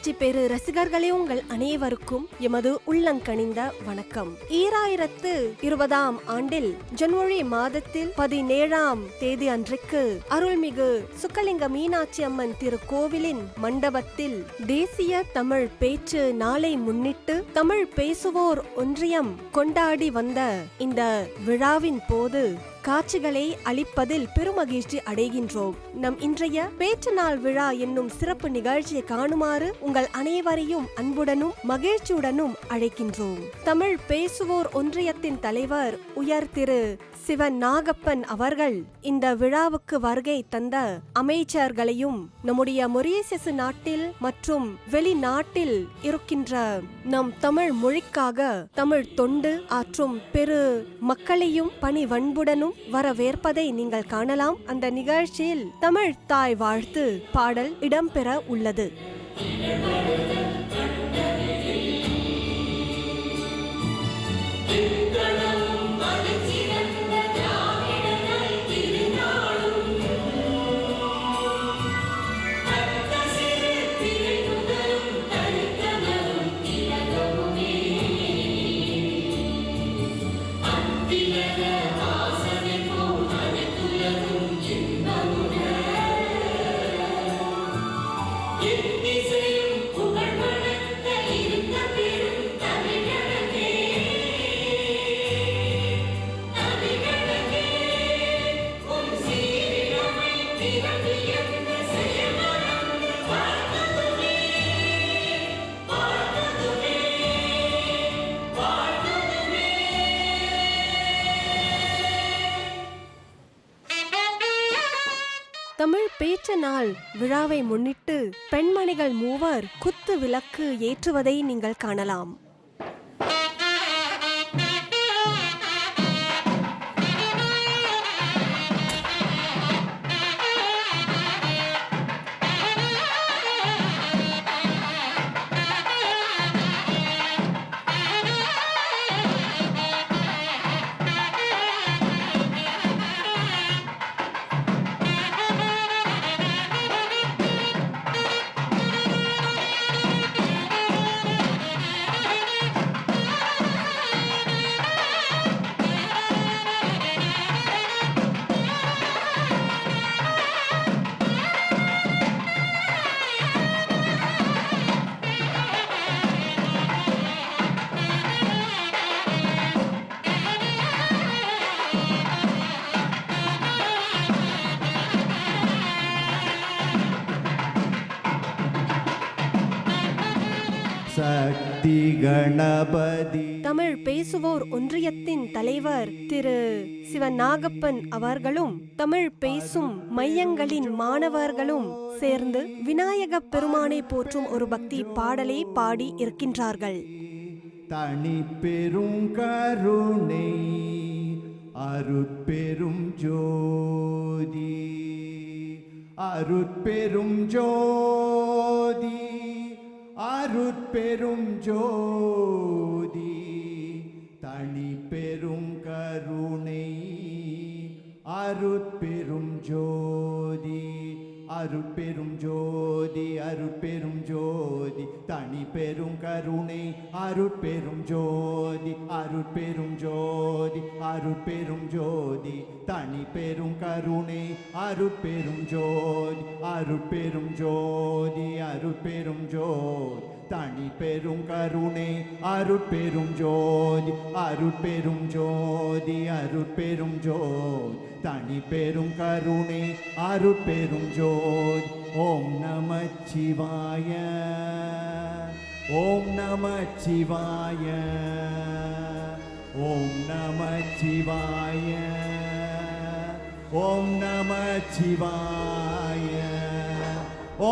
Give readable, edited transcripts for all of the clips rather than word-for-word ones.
வெற்றி பெறு ரசிகர்களே, உங்கள் அனைவருக்கும் எமது உள்ளங்கனிந்த வணக்கம். 2020 ஆண்டில் ஜனவரி மாதத்தில் 17ஆம் தேதி அன்றைக்கு அருள்மிகு சுக்கலிங்க மீனாட்சி அம்மன் திருக்கோவிலின் மண்டபத்தில் தேசிய தமிழ் பேச்சு நாளை முன்னிட்டு தமிழ் பேசுவோர் ஒன்றியம் கொண்டாடி வந்த இந்த விழாவின் போது காட்சிகளை அளிப்பதில் பெருமகிழ்ச்சி அடைகின்றோம். நம் இன்றைய பேச்சு நாள் விழா என்னும் சிறப்பு நிகழ்ச்சியை காணுமாறு உங்கள் அனைவரையும் அன்புடனும் மகிழ்ச்சியுடனும் அழைக்கின்றோம். தமிழ் பேசுவோர் ஒன்றியத்தின் தலைவர் உயர் திரு சிவன் நாகப்பன் அவர்கள் இந்த விழாவுக்கு வருகை தந்த அமைச்சர்களையும் நம்முடைய மொரீசியஸ் நாட்டில் மற்றும் வெளிநாட்டில் இருக்கின்ற நம் தமிழ் மொழிக்காக தமிழ் தொண்டு ஆற்றும் பெரு மக்களையும் பணிவன்புடனும் வரவேற்பதை நீங்கள் காணலாம். அந்த நிகழ்ச்சியில் தமிழ் தாய் வாழ்த்து பாடல் இடம்பெற உள்ளது. தமிழ் பேச்சு நாள் விழாவை முன்னிட்டு பெண்மணிகள் மூவர் குத்து விளக்கு ஏற்றுவதை நீங்கள் காணலாம். சக்தி கணபதி. தமிழ் பேசுவோர் ஒன்றியத்தின் தலைவர் திரு சிவன் நாகப்பன் அவர்களும் தமிழ் பேசும் மையங்களின் மாணவர்களும் சேர்ந்து விநாயக பெருமானை போற்றும் ஒரு பக்தி பாடலை பாடி இருக்கின்றார்கள். தனி பெரும் கருணை அருட்பெரும் ஜோதி, அருட்பெரும் ஜோதி, அருட்பெரும் ஜோதி, தனி பெரும் கருணை அருட்பெரும் ஜோதி, அருட்பெரும் ஜோதி, அருட்பெரும் ஜோதி, தனி பெரும் கருணை அருட்பெரும் ஜோதி, அருட்பெரும் ஜோதி, அருட்பெரும் ஜோதி, தனி பெரும் கருணை அருட்பெரும் ஜோதி, அருட்பெரும் ஜோதி, அருட்பெரும் ஜோதி, தனி பெரும் கருணை அருட்பெரும் ஜோதி, அருட்பெரும் ஜோதி, அருட்பெரும் ஜோதி, தனி பெரும் கருணை அருட்பெரும் ஜோதி. ஓம் நமः சிவாய, ஓம் நமः சிவாய, ஓம் நமः சிவாய, ஓம் நமः சிவாய,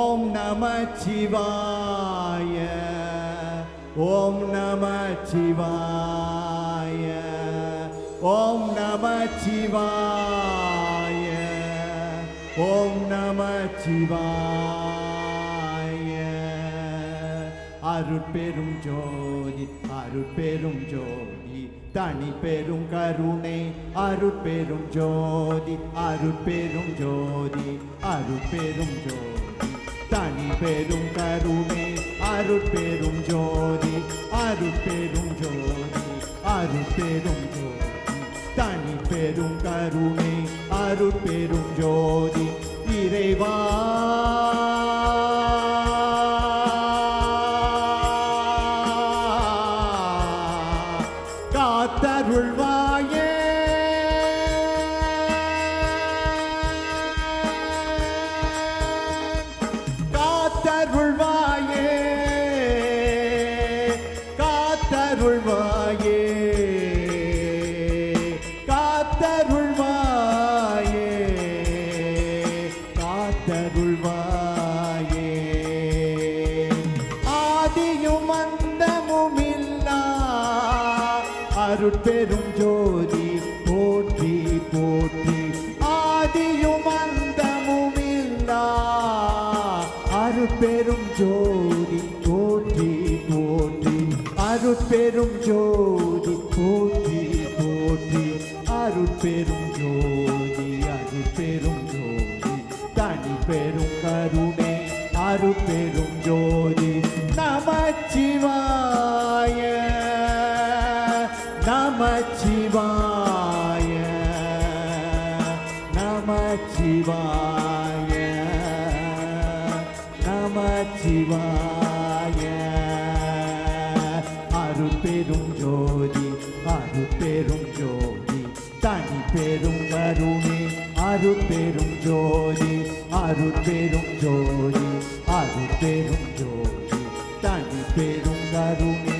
ஓம் நமः சிவாய, ஓம் நமः சிவாய, ஓம் நமः சிவாய, ஓம் நமः சிவாய. அருட்பெரும் ஜோதி, அருட்பெரும் ஜோதி, தனி பெரும் கருணை அருட்பெரும் ஜோதி, அருட்பெரும் ஜோதி, அருட்பெரும் ஜோதி, தனி பெரும் கருணை அருட்பெரும் ஜோதி அருட்பெரும் ஜோதி அருட்பெரும் ஜோதி தனி பெரும் கருணை அருட்பெரும் ஜோதி இறைவா காத்தருள்வாயே காத்தருள்வாயே காத்தருள்வாயே காத்தருள்வாயே காத்தருள்வாயே ஆதியும் அந்தமுமில்லா அருட்பெரும் ஜோதி போற்றி போற்றி ஆதியும் அந்தமுமில்லா அருட்பெரும் ஜோதி போற்றி போற்றி அருட்பெரும் ஜோதி போற்றி போற்றி அருட்பெரும் ஜோதி அருட்பெரும் ஜோதி தனி பெரும் கருணை அருட்பெரும் ஜோதி நமச்சிவாய நமச்சிவாய நமச்சிவாய நமச்சிவாய அருட்பெரும் ஜோதி அருட்பெரும் ஜோதி தனி பெரும் கருணை அருட்பெரும் ஜோதி அருட்பெரும் ஜோதி அருட்பெரும் ஜோதி தனி பெரும் கருணை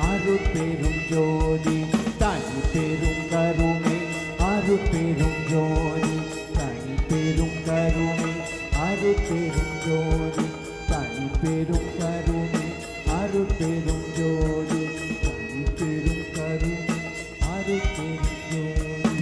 அருட்பெரும் ஜோதி தனி பெரும் கருணை அருட்பெரும் ஜோதி தனி பெரும் கருணை அருட்பெரும் ஜோதி தனி பெரும் கருணை அருட்பெரும் ஜோதி தனி பெரும் கருணை அருட்பெரும் ஜோதி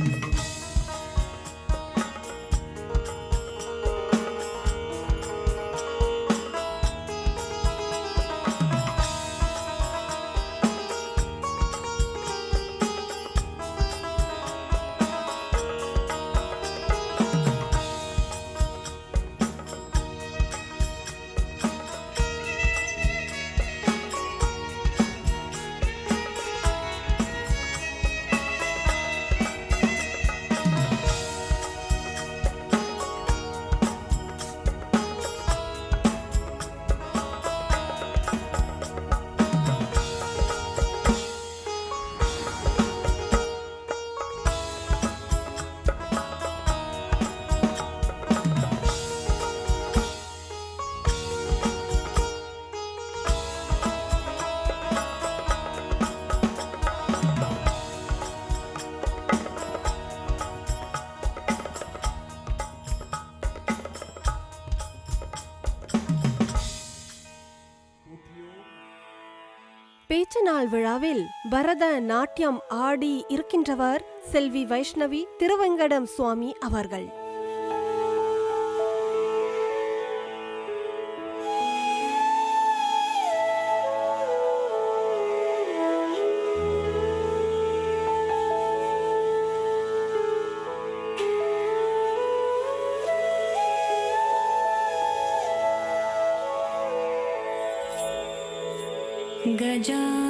பேச்சு நாள் விழாவில் பரத நாட்டியம் ஆடி இருக்கின்றவர் செல்வி வைஷ்ணவி திருவெங்கடம் சுவாமி அவர்கள்.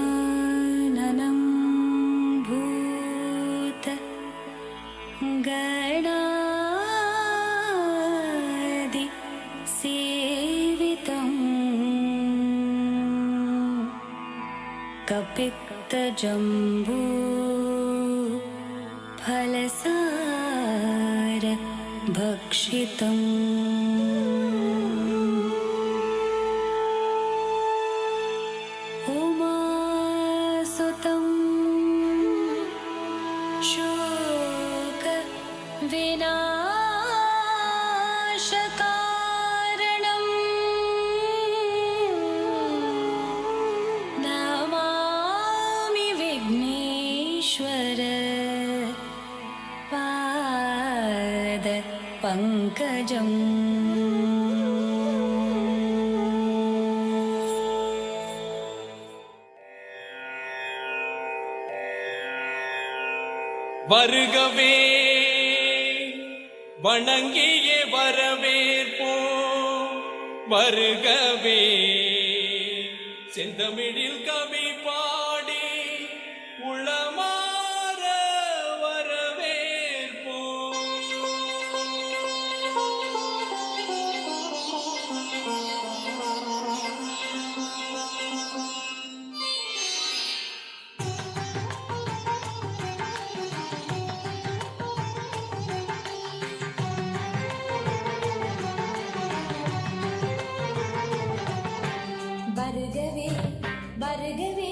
गजाननं भूत गणादि सेवितं कपित्तजम्बू फलसार भक्षितम् विनाशकारणं नमामि विघ्नेश्वर पाद पङ्कजम् வருகவே வணங்கியே வரவேற்போம் வருகவே செந்தமிழில் கவி பாடி உளமாற வரவேற்போம். வருகவே வருகவே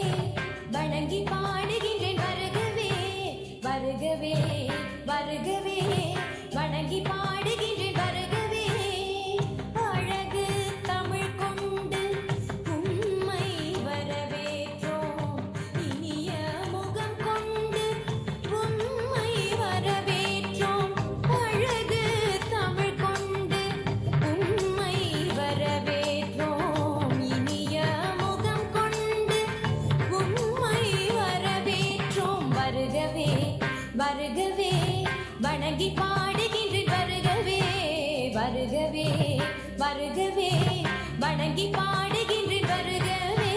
வணங்கி பாடுகின்றேன் வருகவே வருகவே வருகவே வணங்கி பாடுகின்றேன் வருகவே அழகு தமிழ் கொண்டு உம்மை வரவேற்றோம் இனிய முகம் கொண்டு உம்மை வரவேற்றோம் அழகு தமிழ் கொண்டு உம்மை வரவேற்றோம் இனிய முகம் கொண்டு உம்மை வரவேற்றோம் வருகவே வருகவே வணங்கி பாடுகின்றேன் வருகவே வருகவே வருகவே வணங்கி பாடுகின்றேன் வருகவே.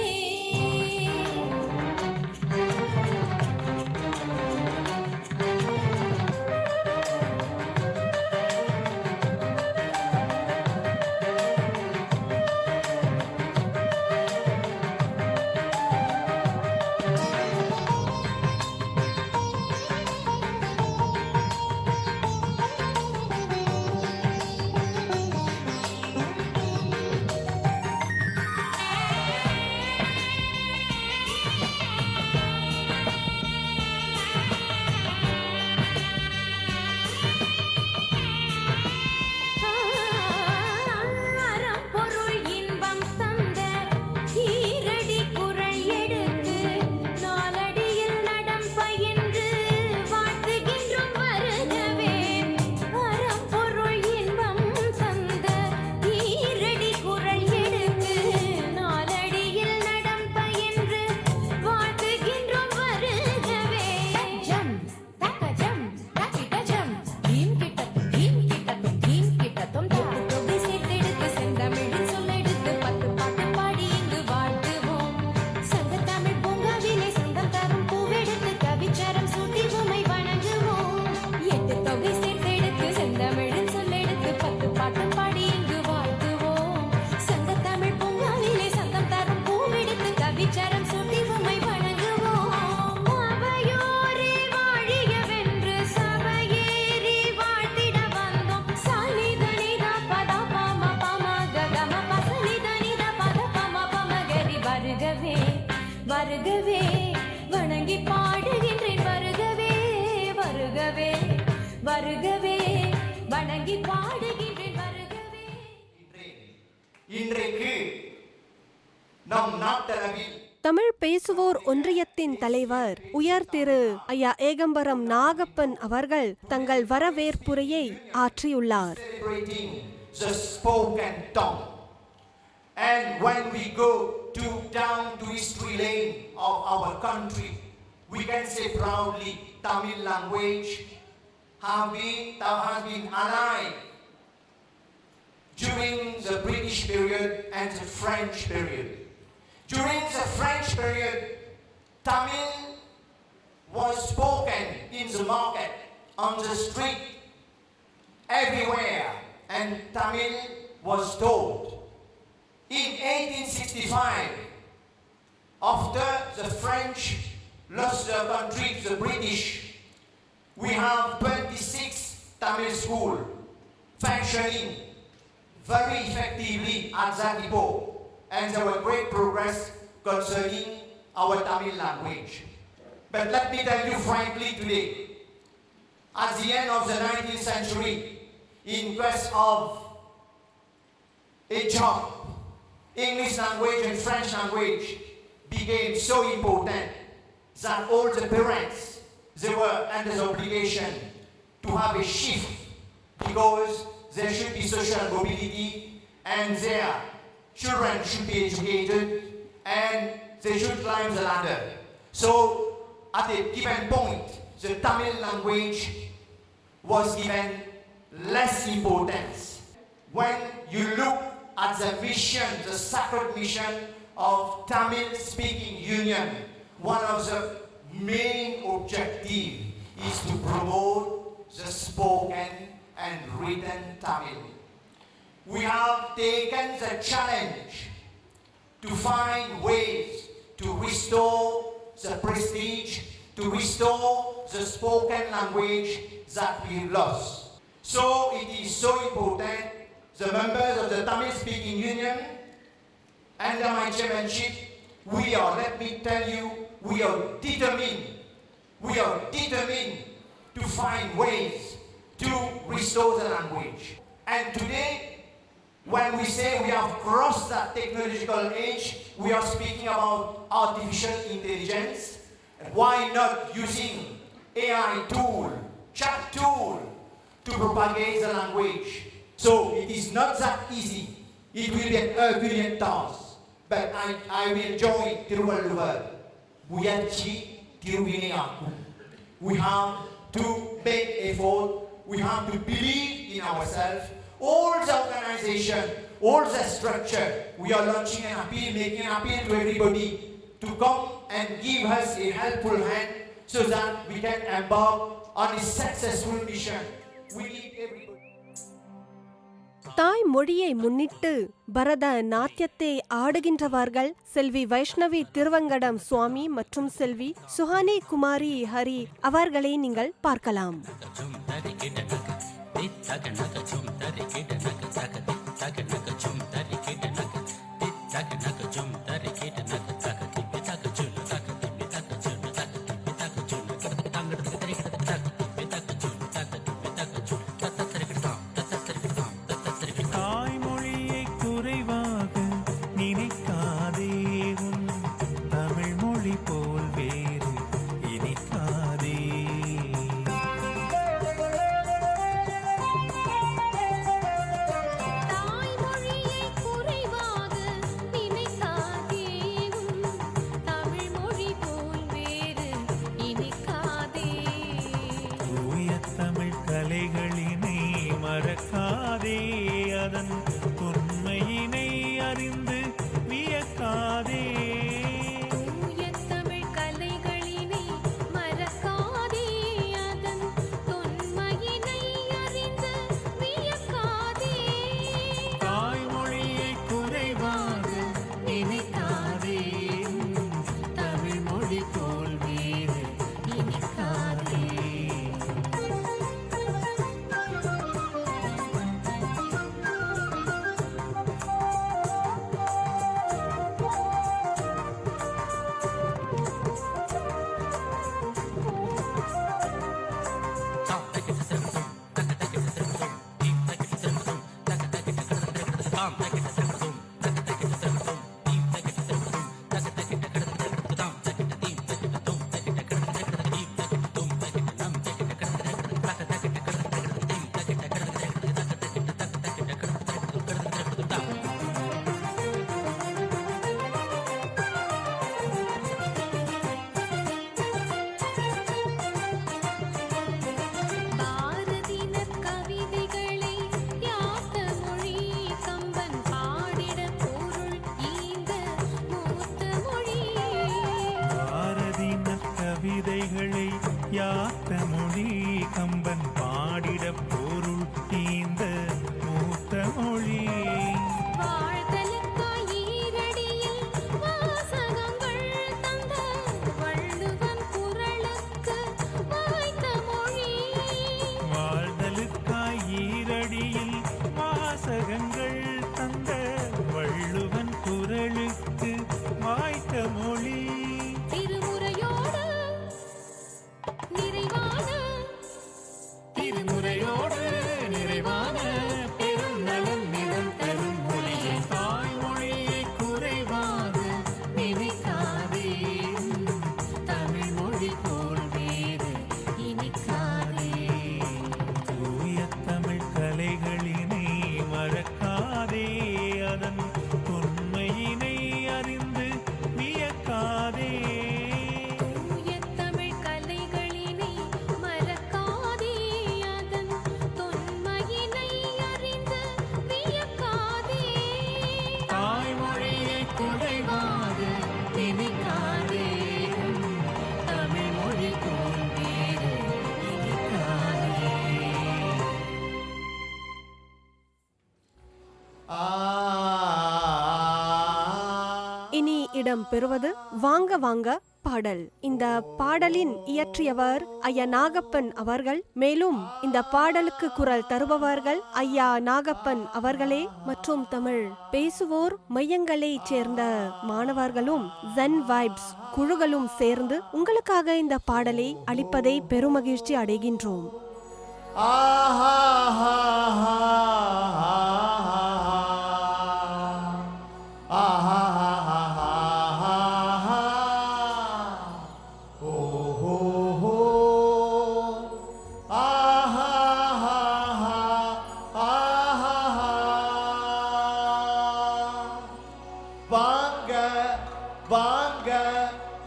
அறம்பொருள் இன்பம் தந்த ஈரடி குறள் எடுத்து நாலடியில் நடம் பயின்று வாழ்த்துகின்றோம் வருகவே அறம்பொருள் இன்பம் தந்த ஈரடி குறள் எடுத்து நாலடியில் நடம் பயின்று வாழ்த்துகின்றோம் வருகவே. ஜம் தக்க ஜம் தக்கிட்ட ஜம் தீம் கிட்டத்தும் தீம் கிட்டத்தும் தொகை சேர்த்தெடுத்து செந்தமிழில் சொல்லெடுத்து 10 பாட்டு பாடி இங்கு வாழ்த்துவோம் சங்கத்தமிழ் பூங்காவிலே சொந்தம் தரும் பூவெடுத்து கவிச்சரம் சூட்டி உம்மை வணங்குவோம் 8 தொகை சேர்த்தெடுத்து செந்தமிழில் சொல்லெடுத்து 10 பாட்டு பாடி இங்கு வாழ்த்துவோம் சங்கத்தமிழ் பூங்காவிலே சொந்தம் தரும் பூவெடுத்து கவிச்சரம் சூட்டி உம்மை வணங்குவோம் அவையோரே வாழியவென்று சபையேறி வாழ்த்திட வந்தோம் சாலிதனித பத பம பம ககம பசலிதனித பத பம பம கரி வருகவே வருகவே வணங்கி பாடுகின்றேன் வருகவே வருகவே வருகவே வணங்கி பாடுகின்றேன் வருகவே. இன்றைக்கு நம் நாட்டளவில் தமிழ் பேசுவோர் ஒன்றியத்தின் தலைவர் உயர் திரு ஐயா ஏகம்பரம் நாகப்பன் அவர்கள் தங்கள் வரவேற்புரையை ஆற்றியுள்ளார். celebrating the spoken tongue. And when we go down to history lane of our country, we can say proudly Tamil language has been alive during the British period and the French period. During the French period, Tamil was spoken in the market, on the street, everywhere, and Tamil was told. In 1865, after the French lost their country to the British, we have 26 Tamil schools functioning very effectively at that depot, and there was great progress concerning our Tamil language. But let me tell you frankly today, at the end of the 19th century, in quest of a job, English language and French language became so important that all the parents, they were under the obligation to have a shift because there should be social mobility and their children should be educated and they should climb the ladder. So at a given point, the Tamil language was given less importance. When you look at the mission, the sacred mission of Tamil Speaking Union, one of the main objectives is to promote the spoken and written Tamil. We have taken the challenge to find ways to restore the prestige, to restore the spoken language that we lost. So it is so important, the members of the Tamil Speaking Union, under my chairmanship, we are, let me tell you, we are determined to find ways to restore the language. And today, when we say we have crossed that technological age, we are speaking about artificial intelligence. Why not using AI tool, chat tool, to propagate the language? So it is not that easy. It will be an Herculean task. But I will join Tiruvalluvar. We have to make effort. We have to believe in ourselves. All the organization, all the structure, we are launching an appeal, making an appeal to everybody to come and give us a helpful hand so that we can embark on a successful mission. We need everybody. தாய் மொழியை முன்னிட்டு பரத நாட்டியத்தை ஆடுகின்றவர்கள் செல்வி வைஷ்ணவி திருவங்கடம் சுவாமி மற்றும் செல்வி சுஹானி குமாரி ஹரி அவர்களை நீங்கள் பார்க்கலாம். பாரதினர் கவிதைகளை யாத்த மொழி கம்பன் இடம் பெறுவது வாங்க வாங்க பாடல். இந்த பாடலின் இயற்றியவர் ஐயா நாகப்பன் அவர்கள். மேலும் இந்த பாடலுக்கு குரல் தருபவர்கள் ஐயா நாகப்பன் அவர்களே மற்றும் தமிழ் பேசுவோர் மையங்களைச் சேர்ந்த மாணவர்களும் ஜென் வைப்ஸ் குழுக்களும் சேர்ந்து உங்களுக்காக இந்த பாடலை அளிப்பதை பெருமகிழ்ச்சி அடைகின்றோம். வாங்க வாங்க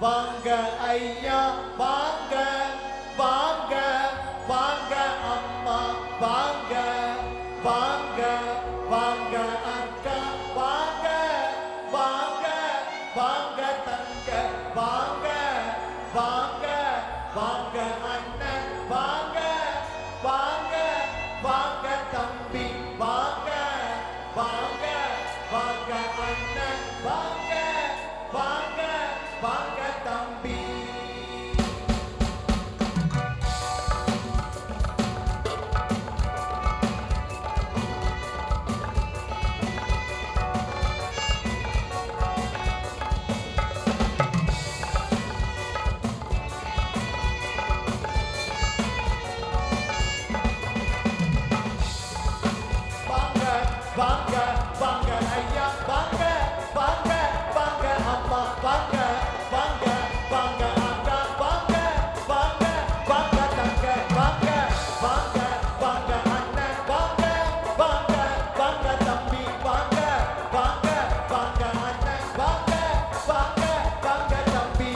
வாங்க ஐயா வாங்க வாங்க வாங்க அம்மா வாங்க வாங்க வாங்க அக்கா வாங்க வாங்க வாங்க தங்க வாங்க வாங்க வாங்க அண்ணன் வாங்க வாங்க வாங்க தம்பி வாங்க வாங்க வாங்க அண்ணன் வாங்க வாங்க வாங்க தம்பி. வாங்க வாங்க வாங்க ஐயா வாங்க வாங்க வாங்க அம்மா வாங்க வாங்க வாங்க அக்கா வாங்க வாங்க வாங்க தங்க வாங்க வாங்க வாங்க அண்ணன் வாங்க வாங்க வாங்க தம்பி வாங்க வாங்க வாங்க அண்ணன் வாங்க வாங்க வாங்க தம்பி.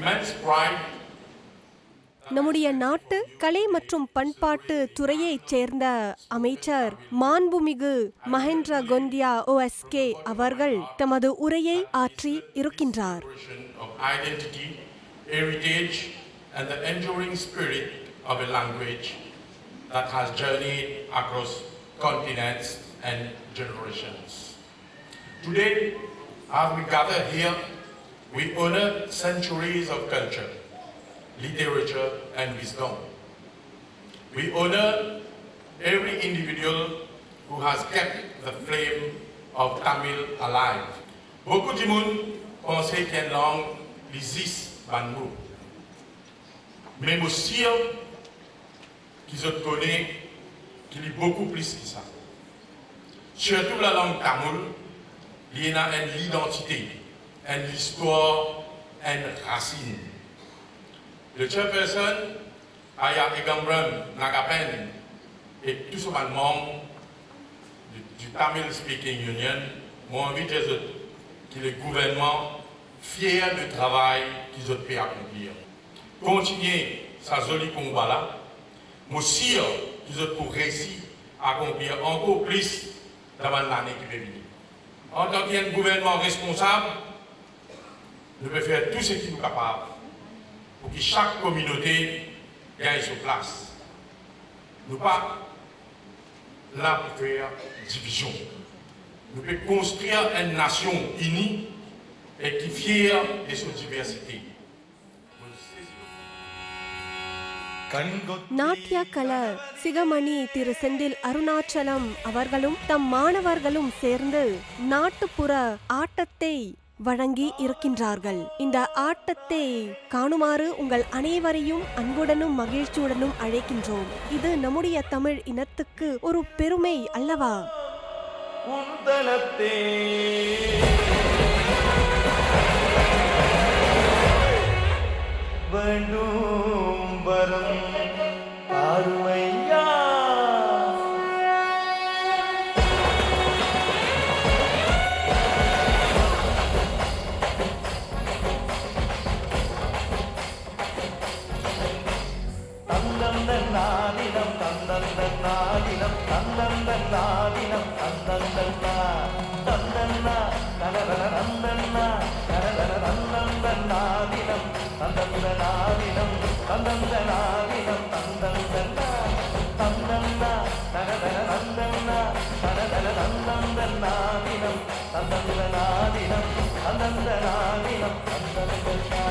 immense pride நம்முடைய நாட்டு கலை மற்றும் பண்பாட்டு துறையைச் சேர்ந்த அமைச்சர் மாண்புமிகு மகேந்திர கொந்தியா OSK அவர்கள் தமது உரையை ஆற்றி இருக்கின்றார். of identity, heritage, and the enduring spirit of a language that has journeyed across continents and generations. Today, as we gather here, we honor centuries of culture, literature, and wisdom. We honor every individual who has kept the flame of Tamil alive. Beaucoup de monde pensait qu'une langue existe dans nous. Mais aussi, qu'ils ont connu qu'il est beaucoup plus que ça. Surtout la langue tamoul, il y a une identité, une histoire, une racine. Le chairperson, Aya Egambram Nagapen, et tout ce membre du Tamil Speaking Union m'ont invité que le gouvernement fier du travail qu'ils ont pu accomplir. Continuer sa jolie combat-là, mais aussi qu'ils ont pour réussir à accomplir encore plus dans l'année qui va venir. En tant qu'un gouvernement responsable, nous devons faire tout ce qui nous est capable pour que chaque communauté gagne sa place. Nous ne sommes pas là pour faire division. Nous pouvons construire une nation unie et qui est fière de sa diversité. நாட்டிய கல சிகமணி திரு செந்தில் அருணாச்சலம் அவர்களும் தம் மாணவர்களும் சேர்ந்து நாட்டுப்புற ஆட்டத்தை வழங்கி இருக்கின்றார்கள். இந்த ஆட்டத்தை காணுமாறு உங்கள் அனைவரையும் அன்புடனும் மகிழ்ச்சியுடனும் அழைக்கின்றோம். இது நம்முடைய தமிழ் இனத்துக்கு ஒரு பெருமை அல்லவா? வேண்டும் வரும் அருமையா தந்தந்த நாதினம் தந்தந்த நாதினம் தந்தந்த நாதினம் தந்தந்தன்னா தந்தன்னா கலரல நந்தன்னா கலரல நந்தந்த நாதினம் தந்தந்த நாதினம் தந்தந்த நாதினம் தந்தந்தன்னா தந்தன்னா கலரல நந்தன்னா கலரல நந்தந்த நாதினம் தந்தந்த நாதினம் தந்தந்த நாதினம் தந்தந்தன்னா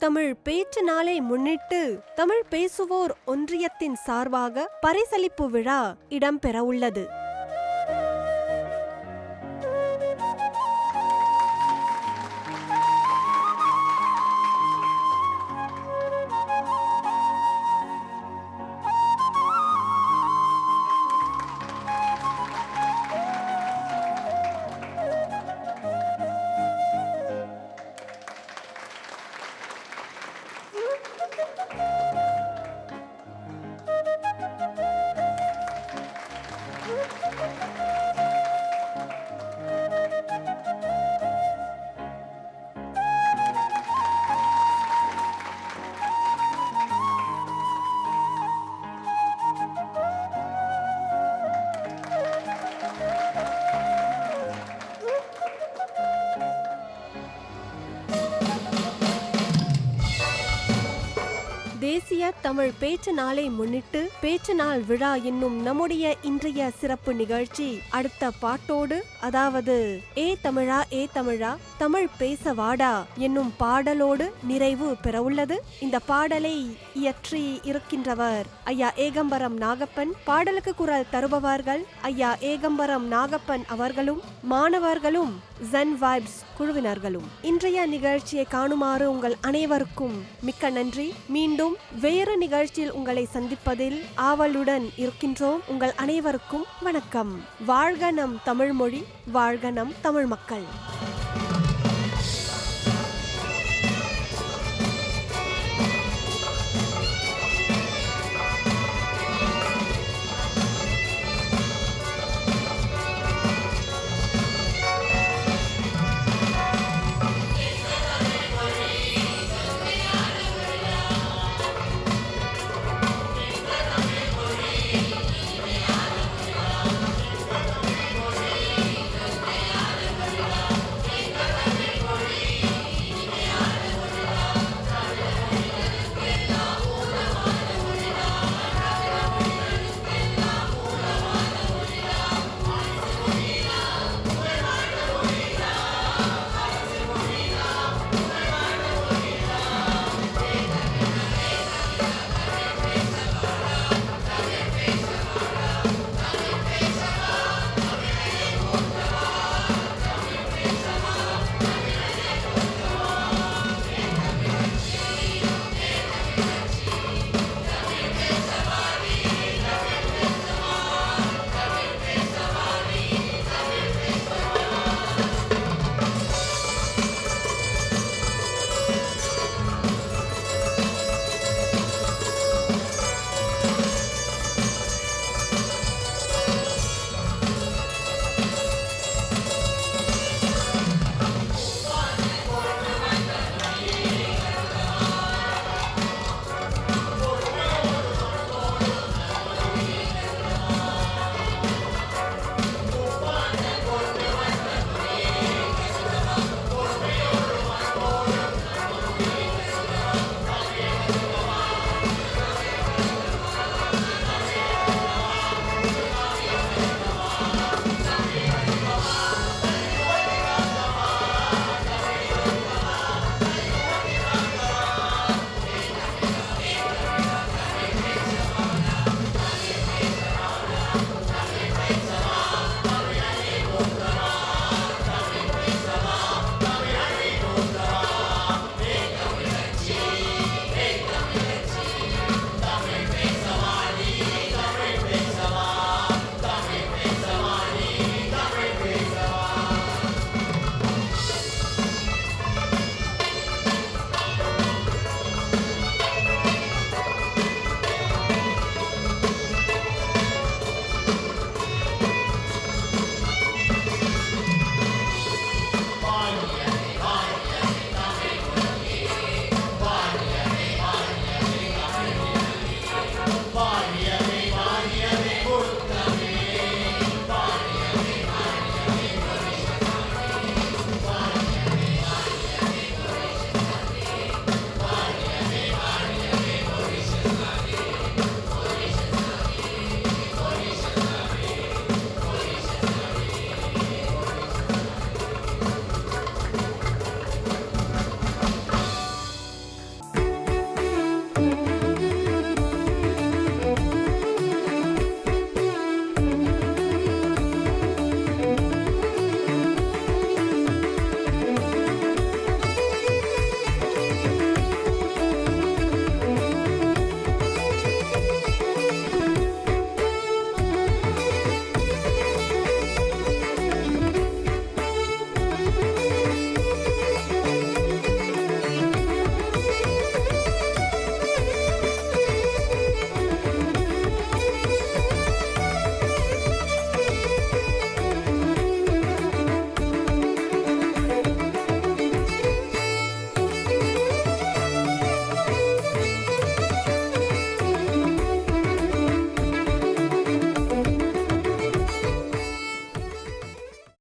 தமிழ் பேச்சு நாளை முன்னிட்டு தமிழ் பேசுவோர் ஒன்றியத்தின் சார்பாக பரிசளிப்பு விழா இடம்பெறவுள்ளது. தேசிய தமிழ் பேச்சு நாளை முன்னிட்டு பேச்சு நாள் விழா என்னும் நம்முடைய இன்றைய சிறப்பு நிகழ்ச்சி அடுத்த பாட்டோடு, அதாவது ஏ தமிழா ஏ தமிழா தமிழ் பேச வாடா என்னும் பாடலோடு நிறைவு பெறவுள்ளது. இந்த பாடலை இயற்றி இருக்கின்றவர் ஐயா ஏகம்பரம் நாகப்பன். பாடலுக்கு குரல் தருபவர்கள் ஐயா ஏகம்பரம் நாகப்பன் அவர்களும் மாணவர்களும் ஜென் வைப்ஸ் குழுவினர்களும். இன்றைய நிகழ்ச்சியை காணுமாறு உங்கள் அனைவருக்கும் மிக்க நன்றி. மீண்டும் வேறு நிகழ்ச்சியில் உங்களை சந்திப்பதில் ஆவலுடன் இருக்கின்றோம். உங்கள் அனைவருக்கும் வணக்கம். வாழ்க நம் தமிழ் மொழி, வாழ்க நம் தமிழ் மக்கள்.